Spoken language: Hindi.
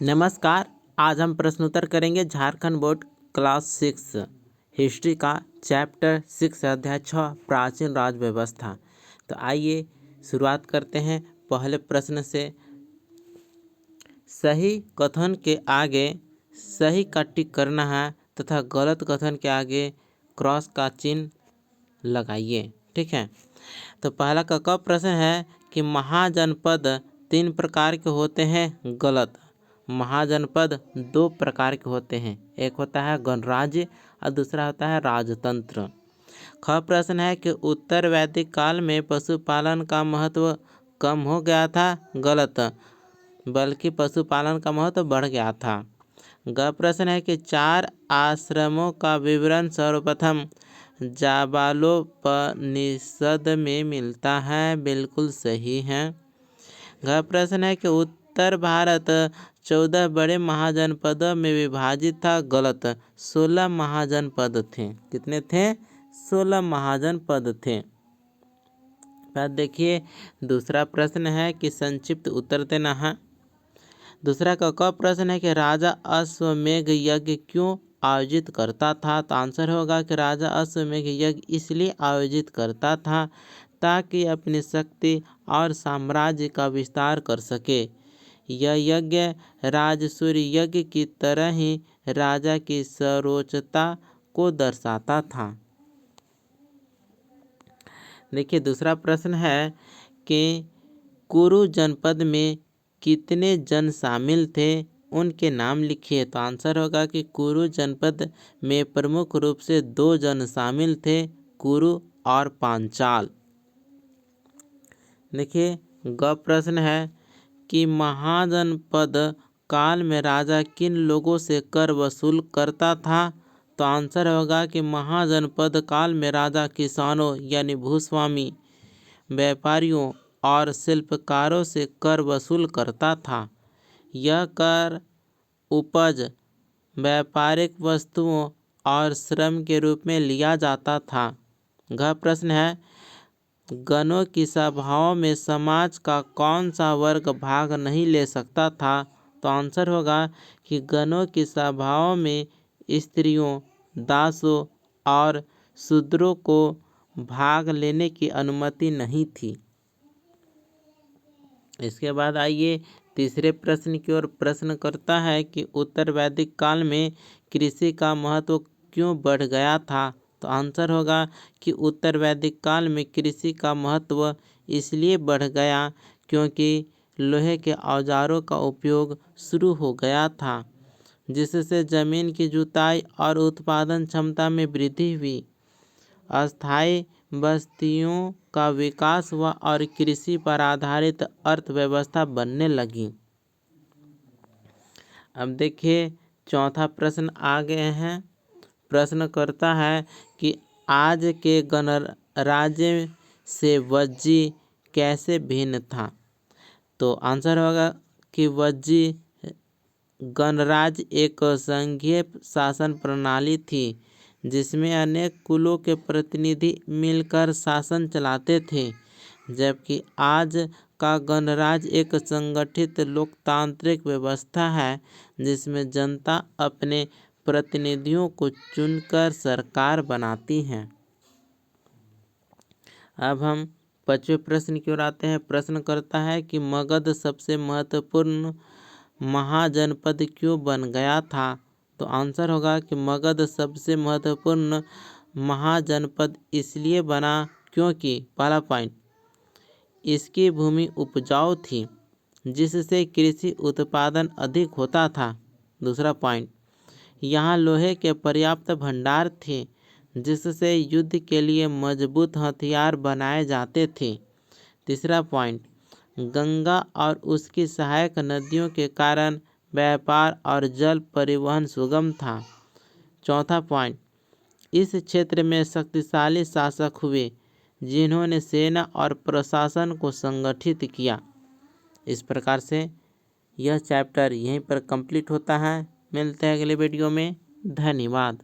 नमस्कार। आज हम प्रश्नोत्तर करेंगे झारखंड बोर्ड क्लास 6 हिस्ट्री का चैप्टर 6 अध्याय 6 प्राचीन राज व्यवस्था। तो आइए शुरुआत करते हैं पहले प्रश्न से। सही कथन के आगे सही का टिक करना है तथा गलत कथन के आगे क्रॉस का चिन्ह लगाइए। ठीक है। तो पहला का प्रश्न है कि महाजनपद 3 प्रकार के होते हैं। गलत। महाजनपद 2 प्रकार के होते हैं, एक होता है गणराज्य और दूसरा होता है राजतंत्र। ख प्रश्न है कि उत्तर वैदिक काल में पशुपालन का महत्व कम हो गया था। गलत, बल्कि पशुपालन का महत्व बढ़ गया था। ग प्रश्न है कि 4 आश्रमों का विवरण सर्वप्रथम जाबालोपनिषद में मिलता है। बिल्कुल सही है। घ प्रश्न है कि उत्तर भारत 14 बड़े महाजनपदों में विभाजित था। गलत, 16 महाजनपद थे। कितने थे? 16 महाजनपद थे। बाद देखिए दूसरा प्रश्न है कि संक्षिप्त उत्तर देना है। दूसरा का प्रश्न है कि राजा अश्वमेध यज्ञ क्यों आयोजित करता था। तो आंसर होगा कि राजा अश्वमेध यज्ञ इसलिए आयोजित करता था ताकि अपनी शक्ति और साम्राज्य का विस्तार कर सके। यह यज्ञ राजसूय यज्ञ की तरह ही राजा की सर्वोच्चता को दर्शाता था। देखिए दूसरा प्रश्न है कि कुरु जनपद में कितने जन शामिल थे, उनके नाम लिखिए। तो आंसर होगा कि कुरु जनपद में प्रमुख रूप से 2 जन शामिल थे, कुरु और पांचाल। देखिए ग प्रश्न है कि महाजनपद काल में राजा किन लोगों से कर वसूल करता था। तो आंसर होगा कि महाजनपद काल में राजा किसानों यानी भूस्वामी, व्यापारियों और शिल्पकारों से कर वसूल करता था। यह कर उपज, व्यापारिक वस्तुओं और श्रम के रूप में लिया जाता था। घ प्रश्न है गणों की सभाओं में समाज का कौन सा वर्ग भाग नहीं ले सकता था। तो आंसर होगा कि गणों की सभाओं में स्त्रियों, दासों और शूद्रों को भाग लेने की अनुमति नहीं थी। इसके बाद आइए तीसरे प्रश्न की ओर। प्रश्न करता है कि उत्तर वैदिक काल में कृषि का महत्व क्यों बढ़ गया था। तो आंसर होगा कि उत्तर वैदिक काल में कृषि का महत्व इसलिए बढ़ गया क्योंकि लोहे के औजारों का उपयोग शुरू हो गया था, जिससे जमीन की जुताई और उत्पादन क्षमता में वृद्धि हुई। अस्थायी बस्तियों का विकास हुआ और कृषि पर आधारित अर्थव्यवस्था बनने लगी। अब देखिए चौथा प्रश्न आ गए हैं। प्रश्न करता है कि आज के गणराज्य से वज्जी कैसे भिन्न था। तो आंसर होगा कि वज्जी गणराज्य एक संघीय शासन प्रणाली थी जिसमें अनेक कुलों के प्रतिनिधि मिलकर शासन चलाते थे, जबकि आज का गणराज्य एक संगठित लोकतांत्रिक व्यवस्था है जिसमें जनता अपने प्रतिनिधियों को चुनकर सरकार बनाती है। अब हम 5वें प्रश्न की ओर आते हैं। प्रश्न करता है कि मगध सबसे महत्वपूर्ण महाजनपद क्यों बन गया था। तो आंसर होगा कि मगध सबसे महत्वपूर्ण महाजनपद इसलिए बना क्योंकि पहला पॉइंट, इसकी भूमि उपजाऊ थी जिससे कृषि उत्पादन अधिक होता था। दूसरा पॉइंट, यहाँ लोहे के पर्याप्त भंडार थे जिससे युद्ध के लिए मजबूत हथियार बनाए जाते थे। तीसरा पॉइंट, गंगा और उसकी सहायक नदियों के कारण व्यापार और जल परिवहन सुगम था। चौथा पॉइंट, इस क्षेत्र में शक्तिशाली शासक हुए जिन्होंने सेना और प्रशासन को संगठित किया। इस प्रकार से यह चैप्टर यहीं पर कंप्लीट होता है। मिलते हैं अगले वीडियो में। धन्यवाद।